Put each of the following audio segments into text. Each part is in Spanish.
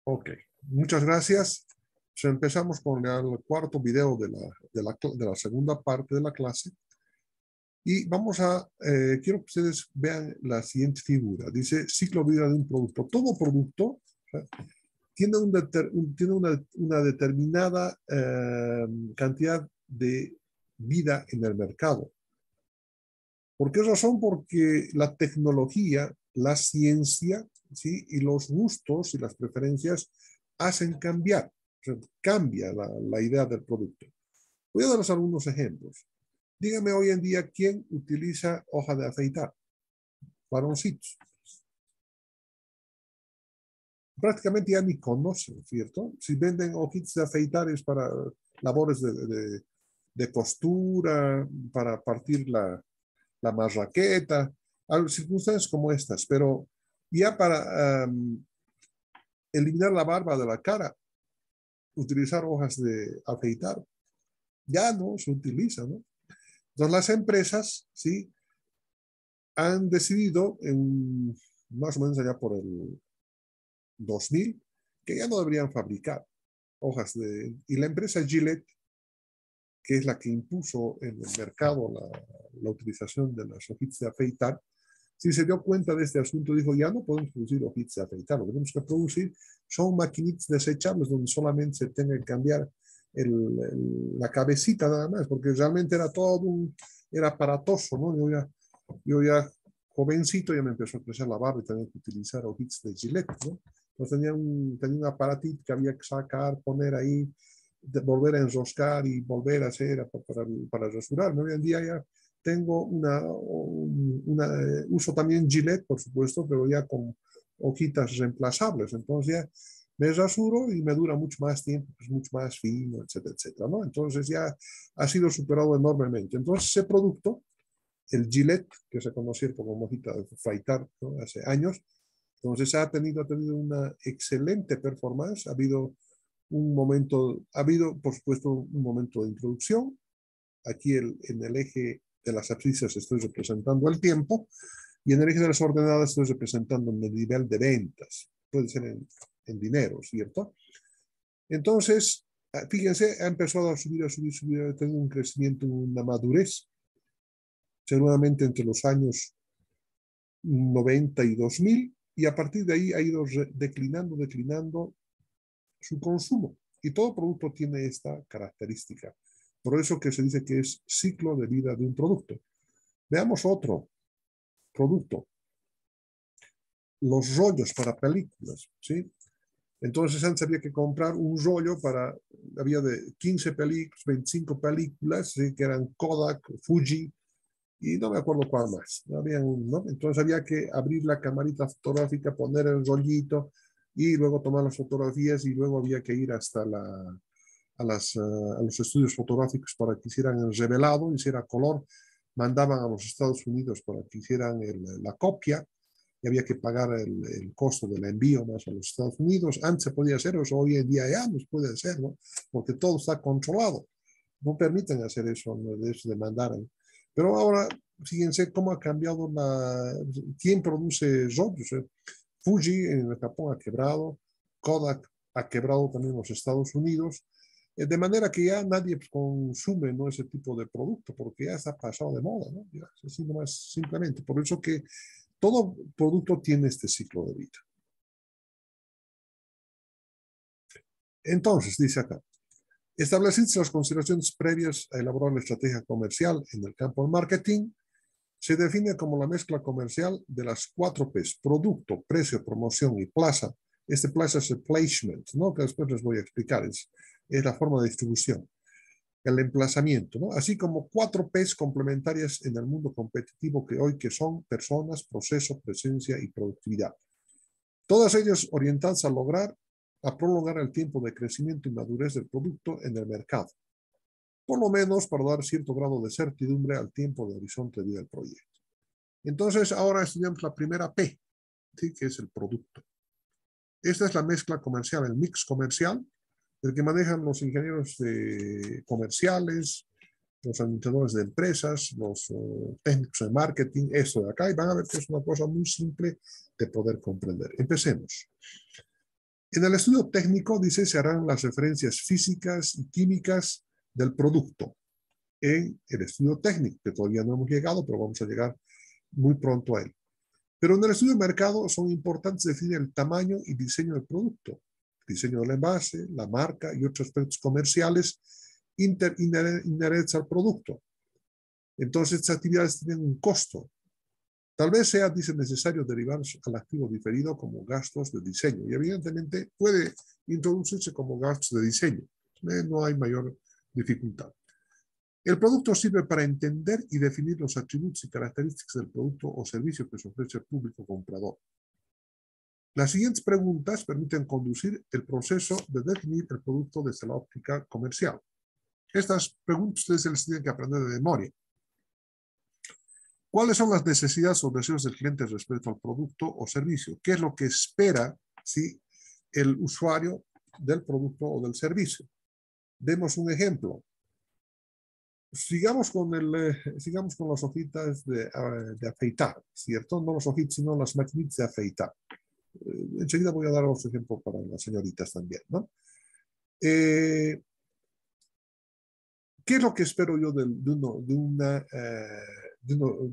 Ok, muchas gracias. Pues empezamos con el cuarto video de la segunda parte de la clase. Y vamos quiero que ustedes vean la siguiente figura. Dice ciclo de vida de un producto. Todo producto tiene, tiene una determinada cantidad de vida en el mercado. ¿Por qué razón? Porque la tecnología, la ciencia, ¿sí? Y los gustos y las preferencias hacen cambiar, o sea, cambia la idea del producto. Voy a daros algunos ejemplos. Dígame hoy en día quién utiliza hoja de afeitar. Varoncitos. Prácticamente ya ni conocen, ¿cierto? Si venden hojitas de afeitar es para labores de costura, para partir la marraqueta, circunstancias como estas, pero ya para eliminar la barba de la cara, utilizar hojas de afeitar, ya no se utiliza, ¿no? Entonces las empresas, ¿sí? Han decidido, más o menos allá por el 2000, que ya no deberían fabricar hojas y la empresa Gillette, que es la que impuso en el mercado la utilización de las hojitas de afeitar, si se dio cuenta de este asunto, dijo, ya no podemos producir hojitas de afeitar, lo que tenemos que producir son maquinitas desechables donde solamente se tenga que cambiar la cabecita nada más, porque realmente era era aparatoso, ¿no? Yo ya jovencito ya me empezó a crecer la barba y tenía que utilizar hojitas de Gillette, ¿no? Entonces tenía un aparatito que había que sacar, poner ahí, volver a enroscar y volver a hacer para rasurarme. Hoy en día ya tengo uso también Gillette, por supuesto, pero ya con hojitas reemplazables. Entonces ya me rasuro y me dura mucho más tiempo, es mucho más fino, etcétera, etcétera, ¿no? Entonces ya ha sido superado enormemente. Entonces ese producto, el Gillette, que se conoció como hojita de afeitar, ¿no? Hace años, entonces ha tenido una excelente performance, ha habido, por supuesto, un momento de introducción. Aquí en el eje de las abscisas estoy representando el tiempo y en el eje de las ordenadas estoy representando el nivel de ventas. Puede ser en dinero, ¿cierto? Entonces, fíjense, ha empezado a subir, ha tenido un crecimiento, una madurez, seguramente entre los años 90 y 2000, y a partir de ahí ha ido declinando su consumo. Y todo producto tiene esta característica. Por eso que se dice que es ciclo de vida de un producto. Veamos otro producto. Los rollos para películas, ¿sí? Entonces antes había que comprar un rollo había de 15 películas, 25 películas, ¿sí? Que eran Kodak, Fuji, y no me acuerdo cuál más. ¿No? Entonces había que abrir la camarita fotográfica, poner el rollito y luego tomar las fotografías y luego había que ir hasta a los estudios fotográficos para que hicieran el revelado, hiciera color, mandaban a los Estados Unidos para que hicieran la copia y había que pagar el costo del envío más a los Estados Unidos. Antes se podía hacer eso, hoy en día ya no se puede hacer, ¿no? Porque todo está controlado. No permiten hacer eso, ¿no? De eso de mandar. Pero ahora, fíjense cómo ha cambiado quién produce rollos. Fuji en el Japón ha quebrado, Kodak ha quebrado también en los Estados Unidos, de manera que ya nadie consume, ¿no? Ese tipo de producto porque ya está pasado de moda, ¿no? Ya, así nomás, simplemente. Por eso que todo producto tiene este ciclo de vida. Entonces, dice acá, establecidas las consideraciones previas a elaborar la estrategia comercial en el campo del marketing, se define como la mezcla comercial de las 4 P's: producto, precio, promoción y plaza. Este plaza es el placement, ¿no? Que después les voy a explicar, es la forma de distribución, el emplazamiento, ¿no? Así como 4 P's complementarias en el mundo competitivo que son personas, proceso, presencia y productividad. Todas ellas orientadas a prolongar el tiempo de crecimiento y madurez del producto en el mercado, por lo menos para dar cierto grado de certidumbre al tiempo de horizonte de vida del proyecto. Entonces, ahora estudiamos la primera P, ¿sí? Que es el producto. Esta es la mezcla comercial, el mix comercial, el que manejan los ingenieros comerciales, los administradores de empresas, los técnicos de marketing, esto de acá, y van a ver que es una cosa muy simple de poder comprender. Empecemos. En el estudio técnico, dice, se harán las referencias físicas y químicas del producto en el estudio técnico, que todavía no hemos llegado, pero vamos a llegar muy pronto a él. Pero en el estudio de mercado son importantes definir el tamaño y diseño del producto, diseño del envase, la marca y otros aspectos comerciales inherentes al producto. Entonces, estas actividades tienen un costo. Tal vez sea, dice, necesario derivar al activo diferido como gastos de diseño. Y evidentemente puede introducirse como gastos de diseño. No hay mayor dificultad. El producto sirve para entender y definir los atributos y características del producto o servicio que se ofrece al público comprador. Las siguientes preguntas permiten conducir el proceso de definir el producto desde la óptica comercial. Estas preguntas ustedes se las tienen que aprender de memoria. ¿Cuáles son las necesidades o deseos del cliente respecto al producto o servicio? ¿Qué es lo que espera el usuario del producto o del servicio? Demos un ejemplo. Sigamos con las hojitas de afeitar, ¿cierto? No las hojitas, sino las maquinitas de afeitar. Enseguida voy a dar otro ejemplo para las señoritas también, ¿no? ¿Qué es lo que espero yo de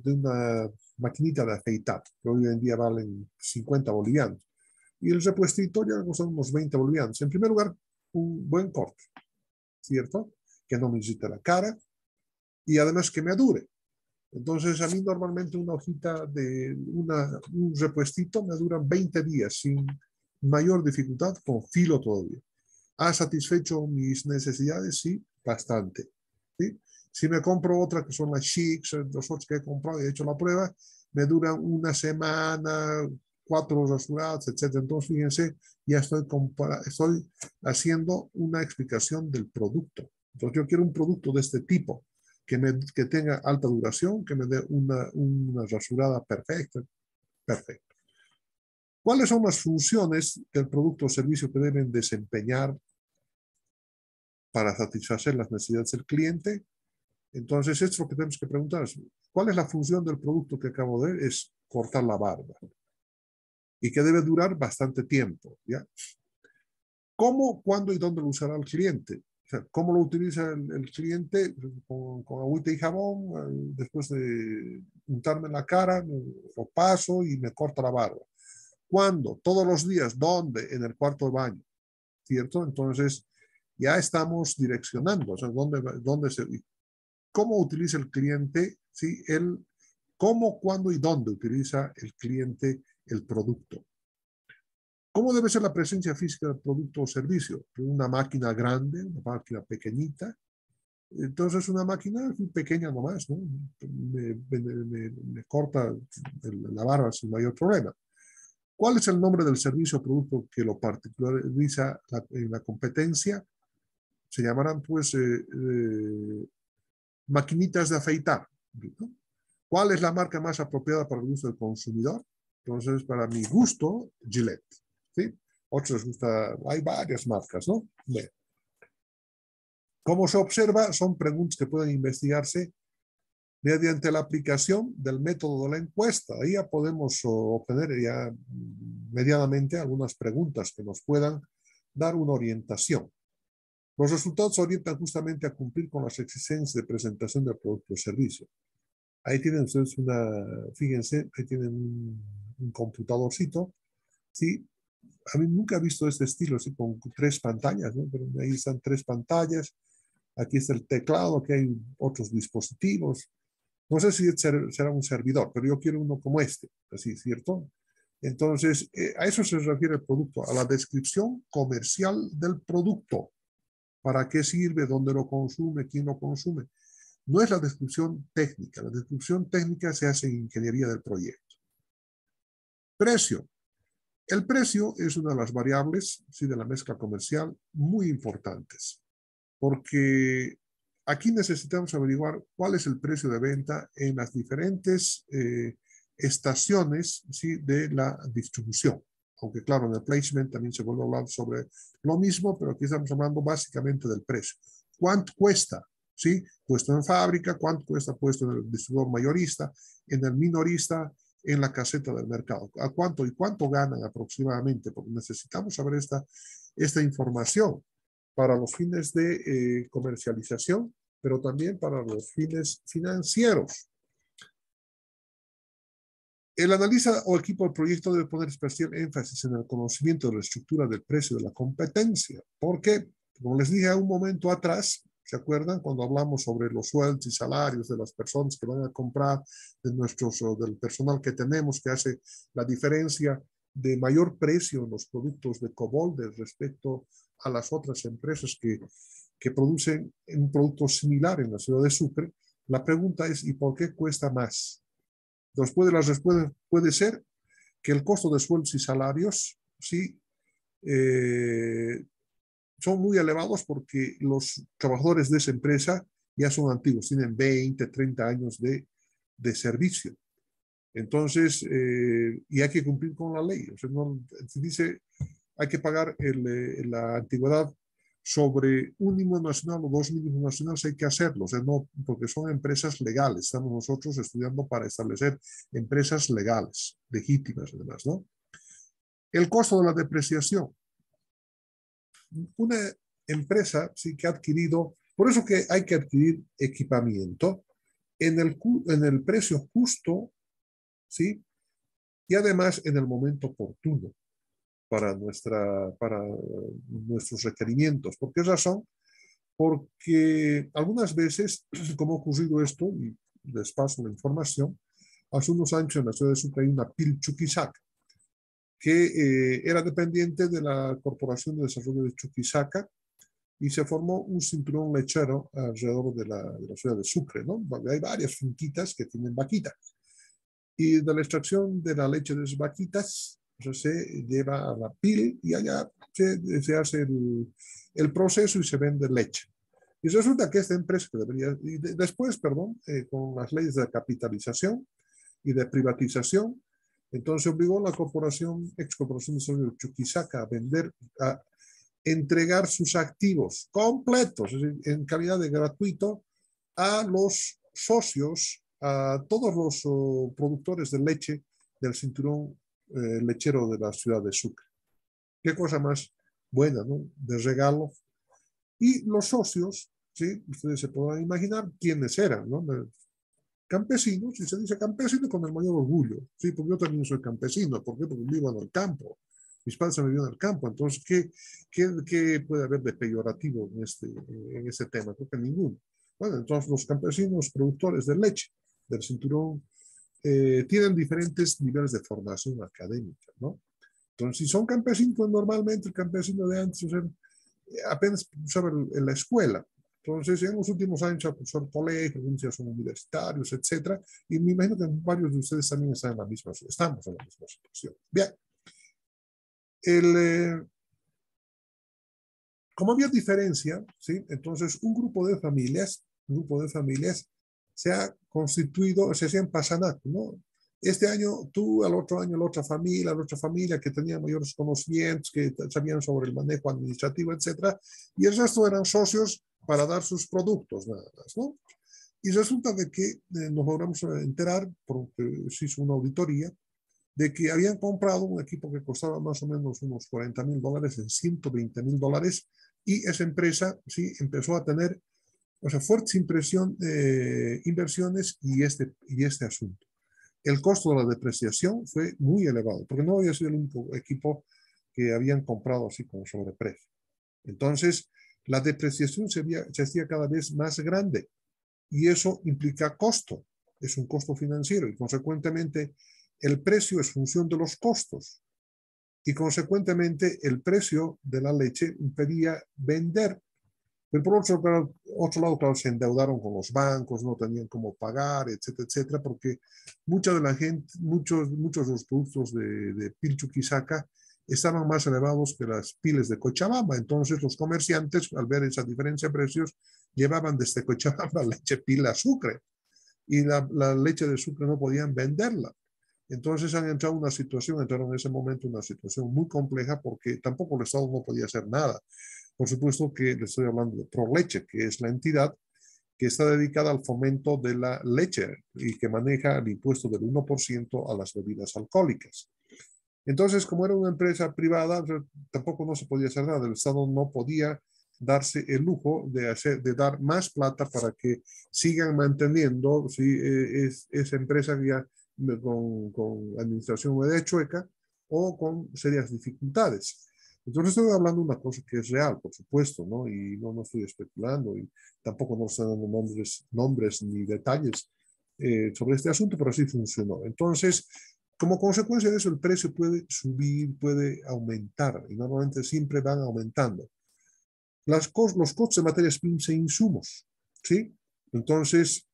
una maquinita de afeitar? Que hoy en día valen 50 bolivianos. Y el repuestito ya son unos 20 bolivianos. En primer lugar, un buen corte, ¿cierto? Que no me irrite la cara y además que me dure. Entonces, a mí normalmente una hojita de un repuestito me duran 20 días sin mayor dificultad, con filo todavía. ¿Ha satisfecho mis necesidades? Sí, bastante. ¿Sí? Si me compro otra, que son las Chics, los otros que he comprado y he hecho la prueba, me duran una semana, 4 rasuradas, etc. Entonces, fíjense, ya estoy haciendo una explicación del producto. Entonces, yo quiero un producto de este tipo, que tenga alta duración, que me dé una rasurada perfecta. Perfecto. ¿Cuáles son las funciones del producto o servicio que deben desempeñar para satisfacer las necesidades del cliente? Entonces, esto es lo que tenemos que preguntar. ¿Cuál es la función del producto que acabo de ver? Es cortar la barba. Y que debe durar bastante tiempo, ¿ya? ¿Cómo, cuándo y dónde lo usará el cliente? O sea, ¿cómo lo utiliza el cliente? Con agüita y jabón, después de untarme la cara, lo paso y me corta la barba. ¿Cuándo? Todos los días. ¿Dónde? En el cuarto de baño, ¿cierto? Entonces, ya estamos direccionando, o sea, cómo utiliza el cliente, ¿sí? Cómo, cuándo y dónde utiliza el cliente el producto. ¿Cómo debe ser la presencia física del producto o servicio? Una máquina grande, una máquina pequeñita. Entonces, una máquina pequeña nomás, ¿no? Me corta la barba sin mayor problema. ¿Cuál es el nombre del servicio o producto que lo particulariza en la competencia? Se llamarán, pues, maquinitas de afeitar, ¿no? ¿Cuál es la marca más apropiada para el gusto del consumidor? Entonces, para mi gusto, Gillette, ¿sí? Otros gusta, hay varias marcas, ¿no? Bien. Como se observa, son preguntas que pueden investigarse mediante la aplicación del método de la encuesta. Ahí ya podemos obtener ya medianamente algunas preguntas que nos puedan dar una orientación. Los resultados orientan justamente a cumplir con las exigencias de presentación del producto o servicio. Ahí tienen ustedes fíjense, ahí tienen un computadorcito, ¿sí? A mí nunca he visto este estilo, así con 3 pantallas, ¿no? Pero ahí están 3 pantallas, aquí está el teclado, aquí hay otros dispositivos. No sé si será un servidor, pero yo quiero uno como este, así, ¿cierto? Entonces, a eso se refiere el producto, a la descripción comercial del producto. ¿Para qué sirve? ¿Dónde lo consume? ¿Quién lo consume? No es la descripción técnica. La descripción técnica se hace en ingeniería del proyecto. Precio. El precio es una de las variables, ¿sí?, de la mezcla comercial muy importantes, porque aquí necesitamos averiguar cuál es el precio de venta en las diferentes estaciones, ¿sí?, de la distribución. Aunque claro, en el placement también se vuelve a hablar sobre lo mismo, pero aquí estamos hablando básicamente del precio. ¿Cuánto cuesta? ¿Sí? Puesto en fábrica, ¿cuánto cuesta puesto en el distribuidor mayorista, en el minorista en la caseta del mercado. ¿A cuánto y cuánto ganan aproximadamente? Porque necesitamos saber esta información para los fines de comercialización, pero también para los fines financieros. El analista o equipo del proyecto debe poner especial énfasis en el conocimiento de la estructura del precio de la competencia, porque, como les dije un momento atrás, ¿se acuerdan? Cuando hablamos sobre los sueldos y salarios de las personas que van a comprar, del personal que tenemos, que hace la diferencia de mayor precio en los productos de Cobolde respecto a las otras empresas que producen un producto similar en la ciudad de Sucre, la pregunta es, ¿y por qué cuesta más? Después de las respuestas puede ser que el costo de sueldos y salarios sí son muy elevados porque los trabajadores de esa empresa ya son antiguos, tienen 20, 30 años de servicio. Entonces, y hay que cumplir con la ley. O sea, no, se dice, hay que pagar la antigüedad sobre un mínimo nacional o dos mínimos nacionales, hay que hacerlo, o sea, no, porque son empresas legales. Estamos nosotros estudiando para establecer empresas legales, legítimas además, ¿no? El costo de la depreciación. Una empresa sí que ha adquirido, por eso que hay que adquirir equipamiento en el precio justo, ¿sí? Y además en el momento oportuno para nuestros requerimientos. ¿Por qué razón? Porque algunas veces, como ha ocurrido esto, y les paso la información, hace unos años en la ciudad de Sucre hay una PIL Chuquisaca, que era dependiente de la Corporación de Desarrollo de Chuquisaca, y se formó un cinturón lechero alrededor de la ciudad de Sucre, ¿no? Hay varias finquitas que tienen vaquitas. Y de la extracción de la leche de esas vaquitas, pues, se lleva a la PIL y allá se hace el proceso y se vende leche. Y resulta que esta empresa que debería, después, perdón, con las leyes de capitalización y de privatización, entonces obligó a la ex-corporación de desarrollo de Chuquisaca a vender, a entregar sus activos completos, es decir, en calidad de gratuito, a los socios, a todos los productores de leche del cinturón lechero de la ciudad de Sucre. Qué cosa más buena, ¿no? De regalo. Y los socios, ¿sí? Ustedes se podrán imaginar quiénes eran, ¿no? Campesinos, y se dice campesino con el mayor orgullo, ¿sí? Porque yo también soy campesino. ¿Por qué? Porque vivo en el campo. Mis padres han vivido en el campo. Entonces, ¿qué puede haber de peyorativo en este tema? Creo que ninguno. Bueno, entonces los campesinos productores de leche del cinturón tienen diferentes niveles de formación académica, ¿no? Entonces, si son campesinos, pues normalmente el campesino de antes, o sea, apenas usaba en la escuela. Entonces, en los últimos años, profesor colegio, algunos ya son universitarios, etcétera, y me imagino que varios de ustedes también están en la misma, estamos en la misma situación. Bien, como había diferencia, ¿sí? Entonces un grupo de familias se ha constituido, se hacían pasanato, ¿no? Este año tú, al otro año la otra familia que tenía mayores conocimientos, que sabían sobre el manejo administrativo, etcétera, y el resto eran socios para dar sus productos, nada más, ¿no? Y resulta de que nos logramos enterar, porque se hizo una auditoría, de que habían comprado un equipo que costaba más o menos unos $40,000 en $120,000, y esa empresa sí empezó a tener, o sea, fuertes inversiones y este asunto. El costo de la depreciación fue muy elevado, porque no había sido el único equipo que habían comprado así con sobreprecio. Entonces, la depreciación se hacía cada vez más grande, y eso implica costo, es un costo financiero, y consecuentemente el precio es función de los costos, y consecuentemente el precio de la leche impedía vender. Pero por otro lado, claro, se endeudaron con los bancos, no tenían cómo pagar, etcétera, etcétera, porque mucha de la gente, muchos de los productos de Pilchuquisaca estaban más elevados que las piles de Cochabamba. Entonces los comerciantes, al ver esa diferencia de precios, llevaban desde Cochabamba leche pila a Sucre, y la leche de Sucre no podían venderla. Entonces entraron en ese momento en una situación muy compleja, porque tampoco el Estado no podía hacer nada. Por supuesto que le estoy hablando de Proleche, que es la entidad que está dedicada al fomento de la leche y que maneja el impuesto del 1% a las bebidas alcohólicas. Entonces, como era una empresa privada, tampoco no se podía hacer nada. El Estado no podía darse el lujo de dar más plata para que sigan manteniendo, ¿sí? Esa empresa ya con administración media chueca o con serias dificultades. Entonces estoy hablando de una cosa que es real, por supuesto, ¿no? Y no estoy especulando y tampoco no estoy dando nombres ni detalles sobre este asunto, pero así funcionó. Entonces, como consecuencia de eso, el precio puede subir, puede aumentar, y normalmente siempre van aumentando. Los costos de materias primas e insumos, ¿sí? Entonces,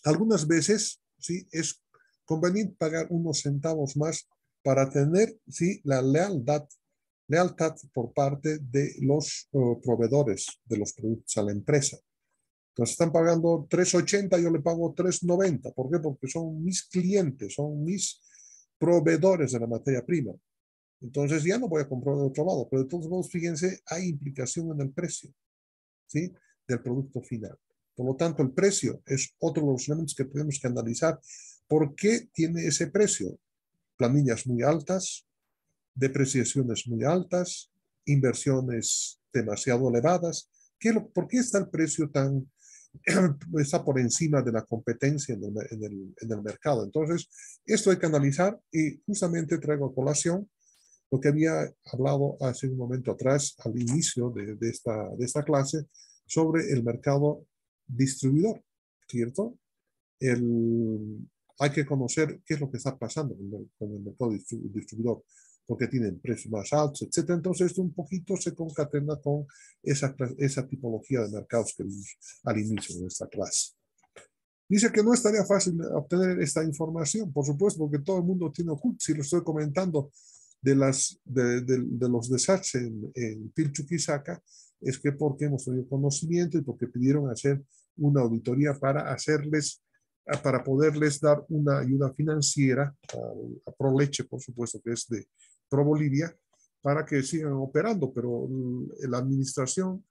algunas veces, ¿sí? Es conveniente pagar unos centavos más para tener, ¿sí? La lealtad por parte de los proveedores de los productos a la empresa. Entonces están pagando 3.80, yo le pago 3.90. ¿Por qué? Porque son mis clientes, son mis proveedores de la materia prima. Entonces ya no voy a comprar de otro lado, pero de todos modos, fíjense, hay implicación en el precio, ¿sí? Del producto final. Por lo tanto, el precio es otro de los elementos que tenemos que analizar. ¿Por qué tiene ese precio? Planillas muy altas, depreciaciones muy altas, inversiones demasiado elevadas. ¿Por qué está el precio está por encima de la competencia en el mercado? Entonces, esto hay que analizar y justamente traigo a colación lo que había hablado hace un momento atrás, al inicio de esta clase, sobre el mercado distribuidor, ¿cierto? Hay que conocer qué es lo que está pasando con el mercado distribuidor, porque tienen precios más altos, etcétera. Entonces, esto un poquito se concatena con esa tipología de mercados que vimos al inicio de esta clase. Dice que no estaría fácil obtener esta información, por supuesto, porque todo el mundo tiene oculto. Si lo estoy comentando de los desastres en Pilchuquisaca, es que porque hemos tenido conocimiento y porque pidieron hacer una auditoría para poderles dar una ayuda financiera a ProLeche, por supuesto, que es de ProBolivia, para que sigan operando, pero la administración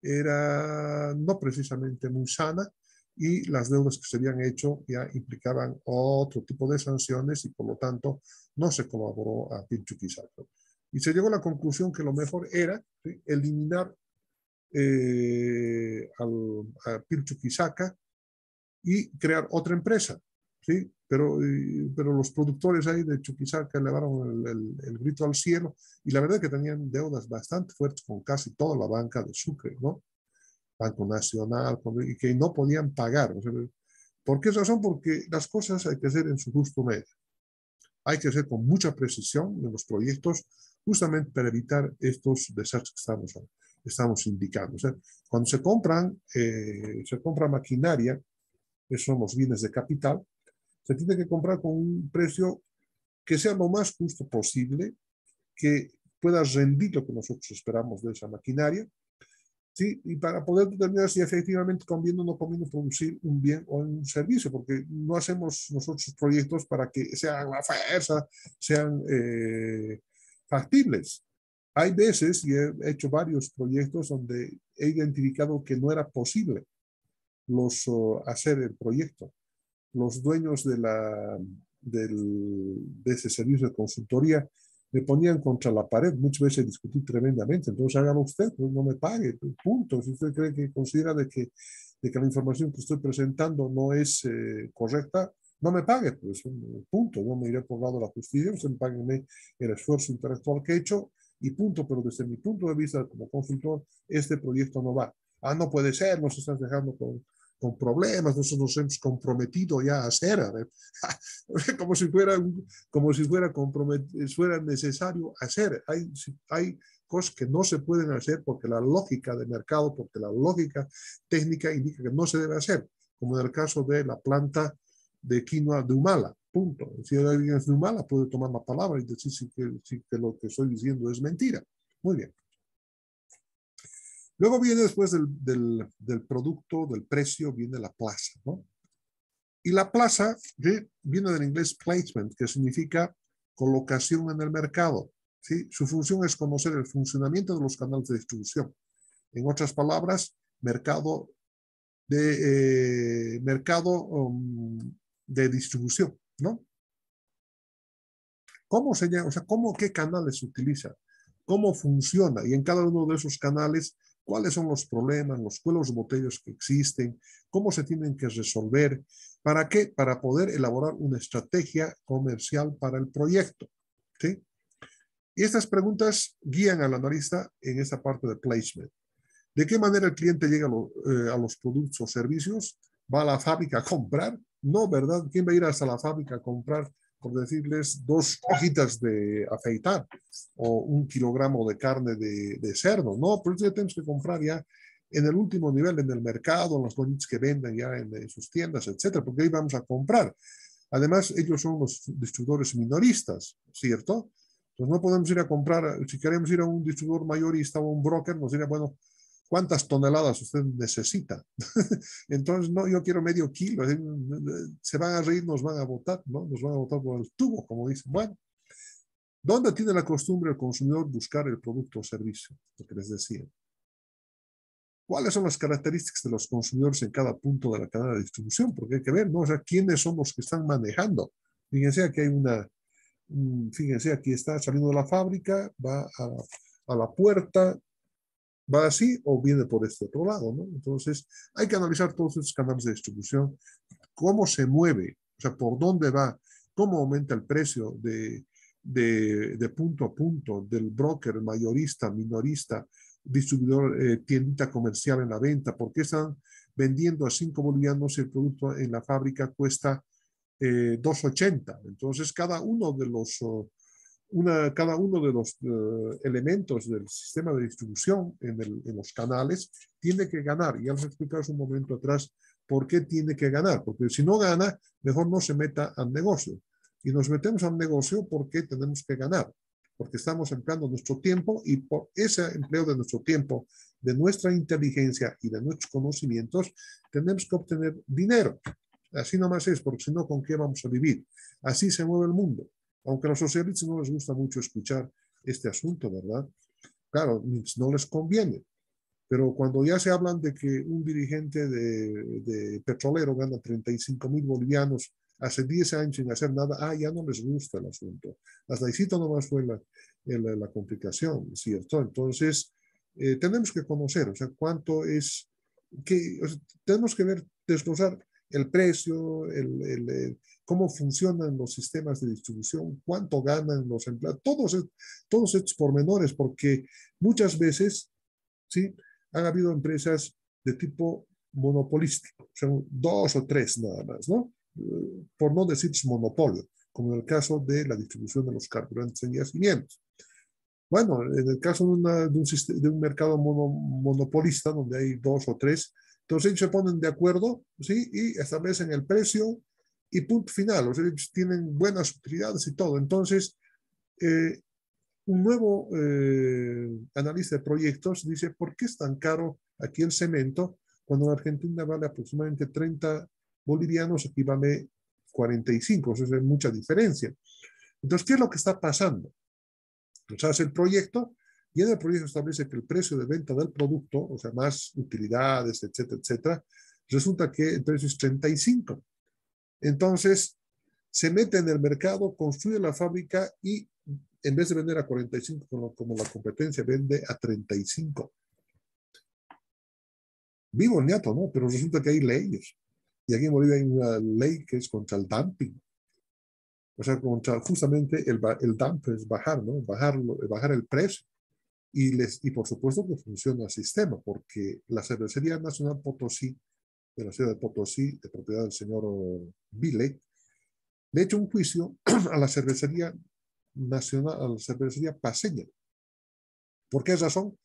era no precisamente muy sana y las deudas que se habían hecho ya implicaban otro tipo de sanciones y por lo tanto no se colaboró a Pilchuquisaca. Y se llegó a la conclusión que lo mejor era, ¿sí?, eliminar a Pilchuquisaca y crear otra empresa, ¿sí? Pero los productores ahí de Chuquisaca elevaron el grito al cielo y la verdad es que tenían deudas bastante fuertes con casi toda la banca de Sucre, ¿no? Banco Nacional, y que no podían pagar. O sea, ¿por qué razón? Porque las cosas hay que hacer en su justo medio. Hay que hacer con mucha precisión en los proyectos justamente para evitar estos desastres que estamos indicando. O sea, cuando se compra maquinaria, que son los bienes de capital, se tiene que comprar con un precio que sea lo más justo posible, que pueda rendir lo que nosotros esperamos de esa maquinaria, ¿sí? Y para poder determinar si efectivamente conviene o no conviene producir un bien o un servicio, porque no hacemos nosotros proyectos para que sean a fuerza, sean factibles. Hay veces, y he hecho varios proyectos donde he identificado que no era posible hacer el proyecto. Los dueños de ese servicio de consultoría me ponían contra la pared, muchas veces discutí tremendamente, entonces hágalo usted, pues no me pague, punto. Si usted cree que considera de que la información que estoy presentando no es correcta, no me pague, pues punto. Yo me iré por el lado de la justicia, usted me pague el esfuerzo intelectual que he hecho y punto, pero desde mi punto de vista como consultor, este proyecto no va. Ah, no puede ser, nos estás dejando con problemas, nosotros nos hemos comprometido ya a hacer, a ver, como si fuera necesario hacer. Hay cosas que no se pueden hacer porque la lógica de mercado, porque la lógica técnica indica que no se debe hacer, como en el caso de la planta de quinoa de Humala, punto. Si alguien es de Humala, puede tomar la palabra y decir que lo que estoy diciendo es mentira. Muy bien. Luego viene después del producto, del precio, viene la plaza, ¿no? Y la plaza viene del inglés placement, que significa colocación en el mercado, ¿sí? Su función es conocer el funcionamiento de los canales de distribución. En otras palabras, mercado de mercado de distribución, ¿no? ¿Cómo se llama? O sea, qué canales se utiliza? ¿Cómo funciona? Y en cada uno de esos canales, ¿cuáles son los problemas, los cuellos de botellas que existen? ¿Cómo se tienen que resolver? ¿Para qué? Para poder elaborar una estrategia comercial para el proyecto, ¿sí? Y estas preguntas guían al analista en esta parte de placement. ¿De qué manera el cliente llega a los productos o servicios? ¿Va a la fábrica a comprar? No, ¿verdad? ¿Quién va a ir hasta la fábrica a comprar, por decirles, 2 hojitas de afeitar o 1 kilogramo de carne de cerdo? No, pues ya tenemos que comprar ya en el último nivel, en el mercado, en los bonitos que venden ya en sus tiendas, etcétera, porque ahí vamos a comprar. Además, ellos son los distribuidores minoristas, ¿cierto? Entonces no podemos ir a comprar, si queremos ir a un distribuidor mayorista o un broker, nos dirá, bueno, ¿cuántas toneladas usted necesita? Entonces, no, yo quiero medio kilo. Se van a reír, nos van a botar, ¿no? Nos van a botar por el tubo, como dicen. Bueno, ¿dónde tiene la costumbre el consumidor buscar el producto o servicio? Lo que les decía. ¿Cuáles son las características de los consumidores en cada punto de la cadena de distribución? Porque hay que ver, ¿no? O sea, ¿quiénes son los que están manejando? Fíjense, aquí hay fíjense, aquí está saliendo de la fábrica, va a la puerta, va así o viene por este otro lado, ¿no? Entonces, hay que analizar todos estos canales de distribución, cómo se mueve, o sea, por dónde va, cómo aumenta el precio de punto a punto, del broker, mayorista, minorista, distribuidor, tiendita comercial en la venta, por qué están vendiendo a 5 bolivianos el producto en la fábrica cuesta 2.80. Entonces, cada uno de los elementos del sistema de distribución en los canales tiene que ganar. Ya les expliqué hace un momento atrás por qué tiene que ganar, porque si no gana, mejor no se meta al negocio. Y nos metemos al negocio porque tenemos que ganar, porque estamos empleando nuestro tiempo y por ese empleo de nuestro tiempo, de nuestra inteligencia y de nuestros conocimientos, tenemos que obtener dinero. Así nomás es, porque si no, ¿con qué vamos a vivir? Así se mueve el mundo. Aunque a los socialistas no les gusta mucho escuchar este asunto, ¿verdad? Claro, no les conviene. Pero cuando ya se hablan de que un dirigente de petrolero gana 35.000 bolivianos hace 10 años sin hacer nada, ya no les gusta el asunto. Hasta ahí nomás fue la complicación, ¿cierto? Entonces, tenemos que conocer, o sea, cuánto es, o sea, tenemos que ver, desglosar el precio, cómo funcionan los sistemas de distribución, cuánto ganan los empleados, todos estos pormenores, porque muchas veces, ¿sí? Han habido empresas de tipo monopolístico, o sea, 2 o 3 nada más, ¿no? Por no decir monopolio, como en el caso de la distribución de los carburantes en yacimientos. Bueno, en el caso de un mercado monopolista, donde hay 2 o 3, entonces ellos se ponen de acuerdo, ¿sí? Y establecen el precio y punto final. O sea, ellos tienen buenas utilidades y todo. Entonces, eh, un nuevo analista de proyectos dice, ¿por qué es tan caro aquí el cemento cuando en Argentina vale aproximadamente 30 bolivianos, aquí vale 45? O sea, hay mucha diferencia. Entonces, ¿qué es lo que está pasando? Pues hace el proyecto y en el proyecto establece que el precio de venta del producto, o sea, más utilidades, etcétera, etcétera, resulta que el precio es 35. Entonces, se mete en el mercado, construye la fábrica y en vez de vender a 45 como la competencia, vende a 35. Vivo el ñato, ¿no? Pero resulta que hay leyes. Y aquí en Bolivia hay una ley que es contra el dumping. O sea, contra justamente el dump es bajar, ¿no? Bajar el precio. Y por supuesto que funciona el sistema, porque la Cervecería Nacional Potosí, de la ciudad de Potosí, de propiedad del señor Vile, le ha hecho un juicio a la Cervecería Nacional, a la Cervecería Paceña. ¿Por qué razón?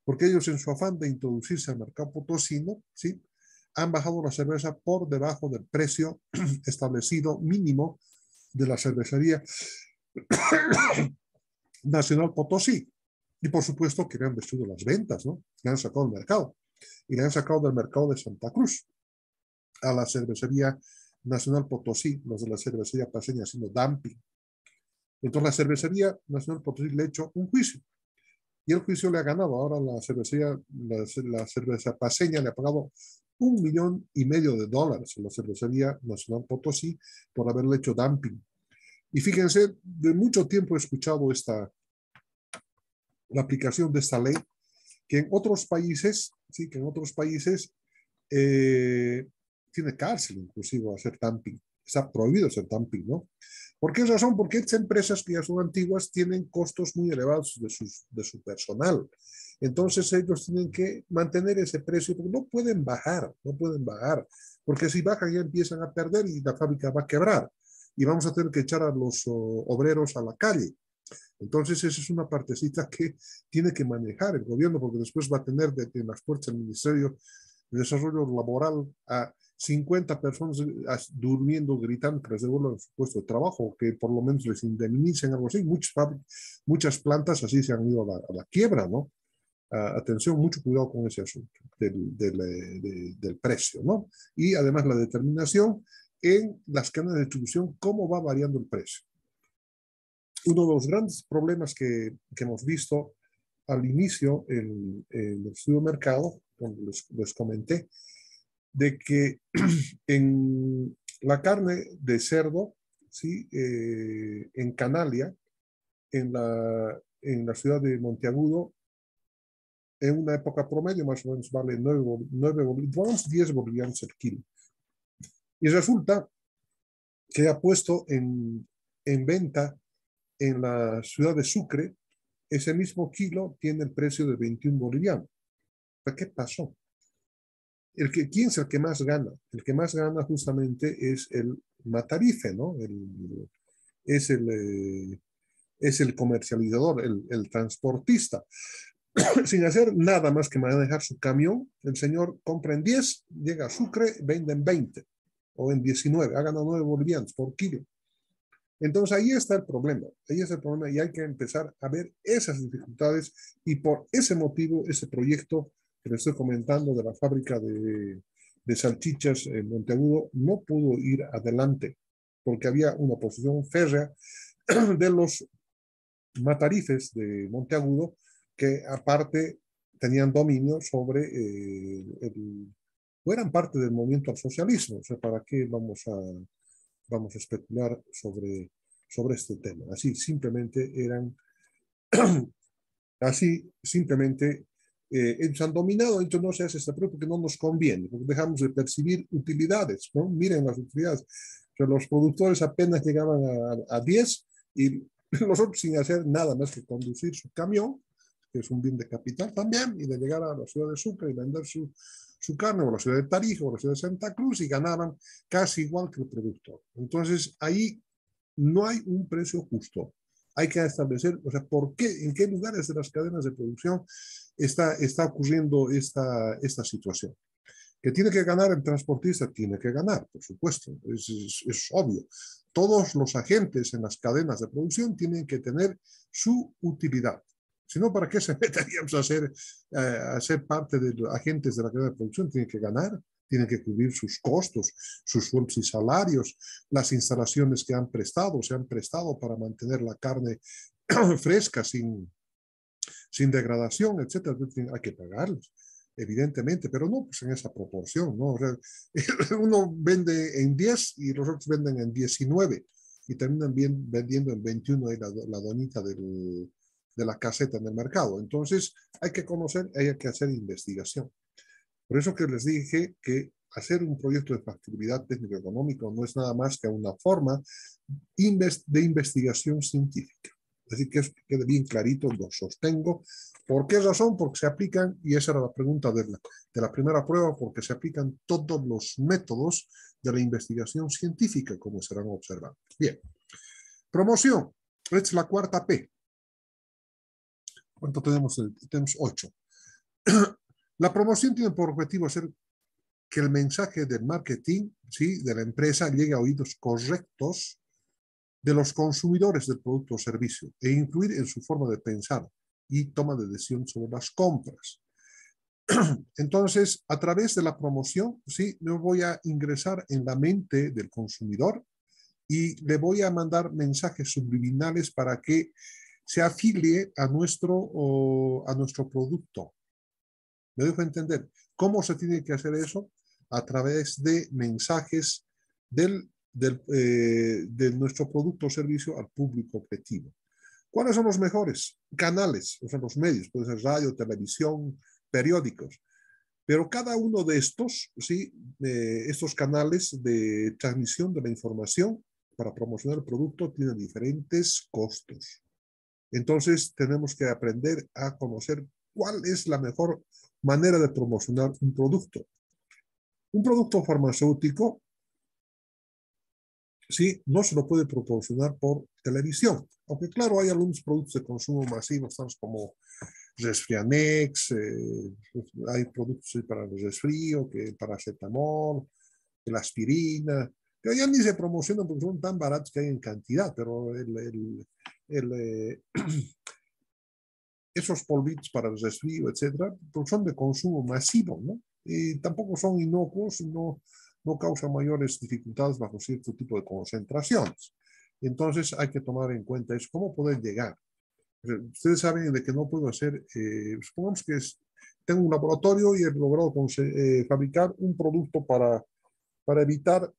Porque ellos en su afán de introducirse al mercado potosino, ¿sí? Han bajado la cerveza por debajo del precio establecido mínimo de la Cervecería Nacional Potosí. Y por supuesto que le han destruido las ventas, ¿no? Le han sacado del mercado. Y le han sacado del mercado de Santa Cruz a la Cervecería Nacional Potosí, los de la Cervecería Paceña haciendo dumping. Entonces la Cervecería Nacional Potosí le ha hecho un juicio. Y el juicio le ha ganado. Ahora la cerveza paceña le ha pagado $1,500,000 en la cervecería Nacional Potosí por haberle hecho dumping. Y fíjense, de mucho tiempo he escuchado la aplicación de esta ley, que en otros países, sí, que en otros países tiene cárcel inclusive hacer dumping. Está prohibido hacer dumping, ¿no? ¿Por qué razón? Porque estas empresas que ya son antiguas tienen costos muy elevados de su personal. Entonces ellos tienen que mantener ese precio porque no pueden bajar, no pueden bajar, porque si bajan ya empiezan a perder y la fábrica va a quebrar y vamos a tener que echar a los obreros a la calle. Entonces, esa es una partecita que tiene que manejar el gobierno, porque después va a tener en las puertas del Ministerio de Desarrollo Laboral a 50 personas durmiendo, gritando que les devuelvan su puesto de trabajo, o que por lo menos les indemnicen, algo así. Muchas plantas así se han ido a la quiebra, ¿no? Atención, mucho cuidado con ese asunto del precio, ¿no? Y además la determinación en las cadenas de distribución, cómo va variando el precio. Uno de los grandes problemas que hemos visto al inicio en el estudio de mercado, cuando les comenté, de que en la carne de cerdo, ¿sí? En Canalia, en la ciudad de Monteagudo, en una época promedio más o menos vale 10 bolivianos el kilo. Y resulta que ha puesto en venta en la ciudad de Sucre, ese mismo kilo tiene el precio de 21 bolivianos. ¿Qué pasó? ¿Quién es el que más gana? El que más gana justamente es el matarife, ¿no? Es el comercializador, el transportista. Sin hacer nada más que manejar su camión, el señor compra en 10, llega a Sucre, vende en 20 o en 19, ha ganado 9 bolivianos por kilo. Entonces ahí está el problema y hay que empezar a ver esas dificultades y por ese motivo ese proyecto que les estoy comentando de la fábrica de salchichas en Monteagudo no pudo ir adelante porque había una oposición férrea de los matarifes de Monteagudo que aparte tenían dominio sobre o eran parte del movimiento al socialismo. O sea, ¿para qué vamos a especular sobre este tema? Así simplemente ellos han dominado, ellos no se hace esta prueba porque no nos conviene, porque dejamos de percibir utilidades, ¿no? Miren las utilidades. O sea, los productores apenas llegaban a 10 y los otros sin hacer nada más que conducir su camión, que es un bien de capital también, y de llegar a la ciudad de Sucre y vender su carne, o la ciudad de Tarija, o la ciudad de Santa Cruz, y ganaban casi igual que el productor. Entonces, ahí no hay un precio justo. Hay que establecer, o sea, ¿por qué, en qué lugares de las cadenas de producción está ocurriendo esta situación? Que tiene que ganar el transportista, tiene que ganar, por supuesto, es obvio. Todos los agentes en las cadenas de producción tienen que tener su utilidad. Si no, ¿para qué se meteríamos a ser parte de los agentes de la cadena de producción? Tienen que ganar, tienen que cubrir sus costos, sus sueldos y salarios, las instalaciones que se han prestado para mantener la carne fresca sin degradación, etcétera. Hay que pagarlos, evidentemente, pero no pues en esa proporción, ¿no? O sea, uno vende en 10 y los otros venden en 19 y terminan vendiendo en 21 ahí la donita de la caseta en el mercado. Entonces, hay que conocer, hay que hacer investigación. Por eso que les dije que hacer un proyecto de factibilidad técnico-económico no es nada más que una forma de investigación científica. Es decir, que quede bien clarito, lo sostengo. ¿Por qué razón? Porque se aplican, y esa era la pregunta de la primera prueba, porque se aplican todos los métodos de la investigación científica, como serán observados. Bien. Promoción. Esta es la cuarta P. ¿Cuánto tenemos? Tenemos 8. La promoción tiene por objetivo hacer que el mensaje del marketing, ¿sí?, de la empresa llegue a oídos correctos de los consumidores del producto o servicio e influir en su forma de pensar y toma de decisión sobre las compras. Entonces, a través de la promoción, ¿sí?, yo voy a ingresar en la mente del consumidor y le voy a mandar mensajes subliminales para que se afilie a nuestro producto. ¿Me dejo entender? ¿Cómo se tiene que hacer eso? a través de mensajes de nuestro producto o servicio al público objetivo. ¿Cuáles son los mejores canales? O sea, los medios, puede ser radio, televisión, periódicos. Pero cada uno de estos, ¿sí? Estos canales de transmisión de la información para promocionar el producto tienen diferentes costos. Entonces, tenemos que aprender a conocer cuál es la mejor manera de promocionar un producto. Un producto farmacéutico, sí, no se lo puede proporcionar por televisión. Aunque, claro, hay algunos productos de consumo masivo, como Resfrianex, hay productos para el resfrío, que paracetamol, la aspirina, pero ya ni se promocionan porque son tan baratos que hay en cantidad, pero esos polvitos para el resfrío, etcétera, pues son de consumo masivo, ¿no? Y tampoco son inocuos, no causan mayores dificultades bajo cierto tipo de concentraciones. Entonces hay que tomar en cuenta eso, cómo poder llegar. Ustedes saben de que no puedo hacer, supongamos que tengo un laboratorio y he logrado fabricar un producto para evitar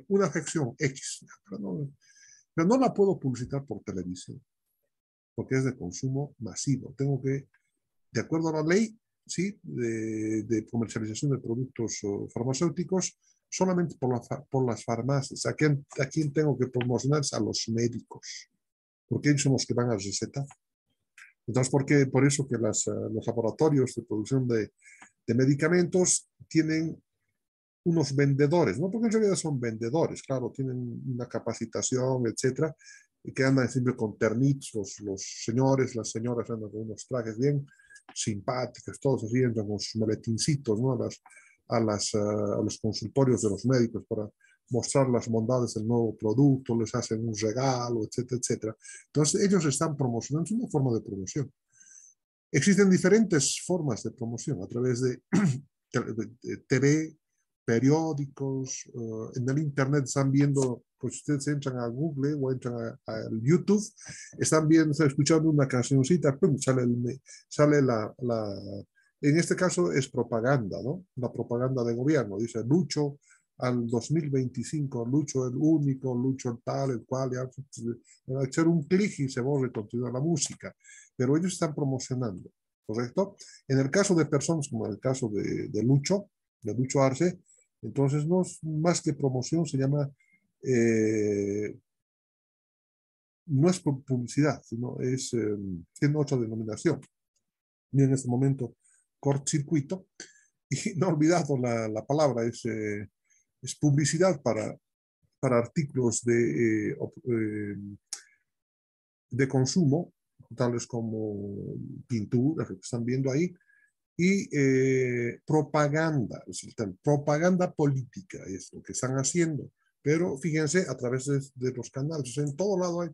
una afección X, pero no la puedo publicitar por televisión, porque es de consumo masivo. Tengo que, de acuerdo a la ley, ¿sí? de comercialización de productos farmacéuticos, solamente por las farmacias. ¿A quién tengo que promocionar? A los médicos, porque ellos son los que van a recetar. Entonces, por eso que los laboratorios de producción de medicamentos tienen unos vendedores, ¿no? Porque en realidad son vendedores, claro, tienen una capacitación, etcétera, y que andan siempre con ternitos, los señores, las señoras andan con unos trajes bien simpáticos, todos así entran con sus maletincitos, ¿no? A los consultorios de los médicos para mostrar las bondades del nuevo producto, les hacen un regalo, etcétera, etcétera. Entonces, ellos están promocionando, es una forma de promoción. Existen diferentes formas de promoción a través de TV, periódicos, en el internet están viendo, pues ustedes entran a Google o entran a YouTube, están viendo, están escuchando una cancioncita, pum, sale en este caso es propaganda, ¿no? La propaganda de gobierno, dice Lucho al 2025, Lucho el único, Lucho el tal, el cual, ya, hacer un clic y se borra y continúa la música, pero ellos están promocionando, ¿correcto? En el caso de personas como en el caso de Lucho Arce, entonces no es más que promoción, se llama, no es publicidad, sino tiene otra denominación. Y en este momento, cortocircuito, y no he olvidado la palabra, es publicidad para artículos de consumo, tales como pintura, que están viendo ahí, y propaganda, propaganda política es lo que están haciendo, pero fíjense a través de los canales, o sea, en todo lado hay.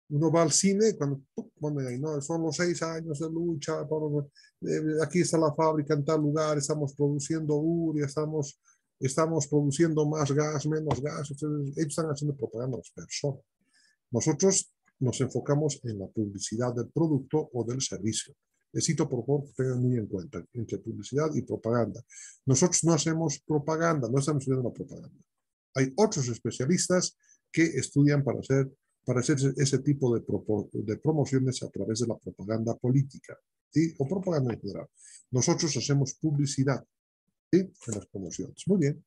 Uno va al cine, cuando ponen ahí, ¿no? Son los 6 años de lucha, aquí está la fábrica en tal lugar, estamos produciendo urea, estamos produciendo más gas, menos gas, entonces, ellos están haciendo propaganda a las personas. Nosotros nos enfocamos en la publicidad del producto o del servicio. Necesito, por favor, que tengan muy en cuenta entre publicidad y propaganda. Nosotros no hacemos propaganda, no estamos haciendo la propaganda. Hay otros especialistas que estudian para hacer ese tipo de promociones a través de la propaganda política, ¿sí? O propaganda en general. Nosotros hacemos publicidad, ¿sí? En las promociones. Muy bien.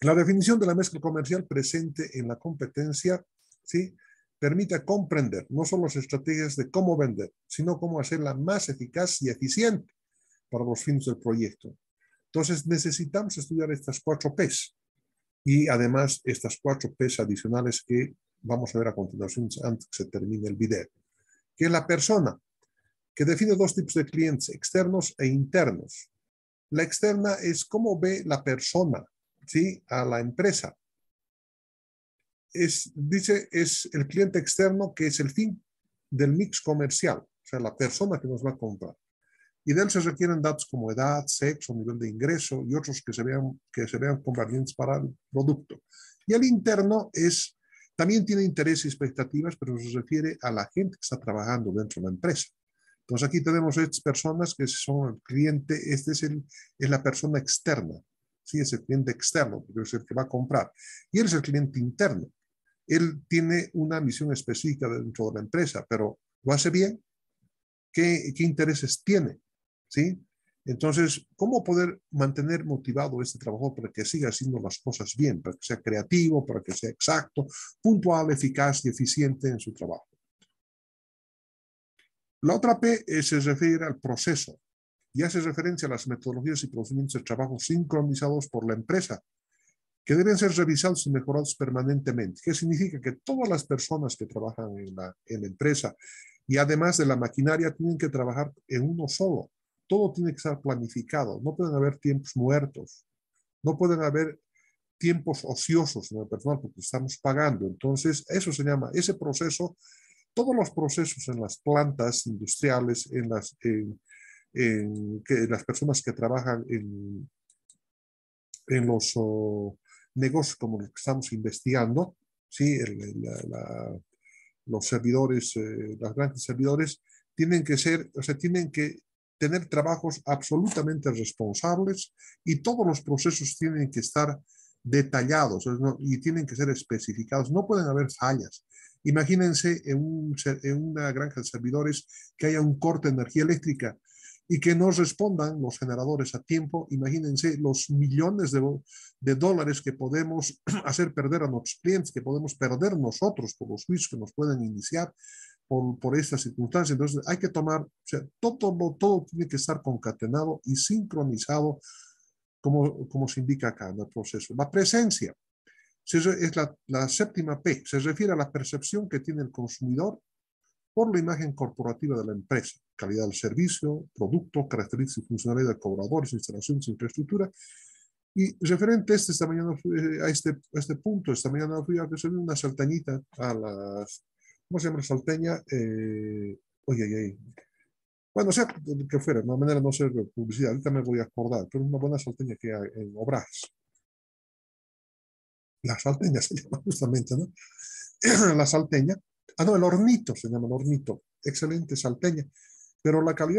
La definición de la mezcla comercial presente en la competencia, ¿sí? Permite comprender no solo las estrategias de cómo vender, sino cómo hacerla más eficaz y eficiente para los fines del proyecto. Entonces necesitamos estudiar estas 4 P's y además estas 4 P's adicionales que vamos a ver a continuación antes que se termine el video, que es la persona, que define 2 tipos de clientes, externos e internos. La externa es cómo ve la persona, ¿sí? A la empresa. Dice, es el cliente externo que es el fin del mix comercial, o sea, la persona que nos va a comprar. Y de él se requieren datos como edad, sexo, nivel de ingreso y otros que se vean convenientes para el producto. Y el interno también tiene interés y expectativas, pero se refiere a la gente que está trabajando dentro de la empresa. Entonces aquí tenemos estas personas que son el cliente, es la persona externa, ¿sí? Es el cliente externo, que es el que va a comprar. Y él es el cliente interno. Él tiene una misión específica dentro de la empresa, pero lo hace bien. ¿Qué intereses tiene? ¿Sí? Entonces, ¿cómo poder mantener motivado este trabajador para que siga haciendo las cosas bien, para que sea creativo, para que sea exacto, puntual, eficaz y eficiente en su trabajo? La otra P se refiere al proceso y hace referencia a las metodologías y procedimientos de trabajo sincronizados por la empresa, que deben ser revisados y mejorados permanentemente. ¿Qué significa? Que todas las personas que trabajan en la empresa y además de la maquinaria tienen que trabajar en uno solo. Todo tiene que estar planificado. No pueden haber tiempos muertos. No pueden haber tiempos ociosos en el personal porque estamos pagando. Entonces, eso se llama, ese proceso, todos los procesos en las plantas industriales, que las personas que trabajan en los negocios como los que estamos investigando, ¿sí? Los servidores, los grandes servidores, tienen que ser, o sea, tienen que tener trabajos absolutamente responsables y todos los procesos tienen que estar detallados, ¿no? Y tienen que ser especificados. No pueden haber fallas. Imagínense en una granja de servidores que haya un corte de energía eléctrica y que no respondan los generadores a tiempo. Imagínense los millones de dólares que podemos hacer perder a nuestros clientes, que podemos perder nosotros por los juicios que nos pueden iniciar por estas circunstancias. Entonces hay que tomar, o sea, todo tiene que estar concatenado y sincronizado como se indica acá en el proceso. La presencia es la séptima P, se refiere a la percepción que tiene el consumidor por la imagen corporativa de la empresa, calidad del servicio, producto, características y funcionalidad de cobradores, instalaciones, infraestructura. Y referente esta mañana, a este punto, esta mañana fui a recibir una salteñita a las, ¿cómo se llama la salteña? Oye, oye, bueno, o sea, que fuera, de una manera no ser publicidad, ahorita me voy a acordar, pero una buena salteña que hay en Obrajes. La salteña se llama justamente, ¿no? La salteña. Ah, no, el hornito se llama el hornito. Excelente salteña. Pero la calidad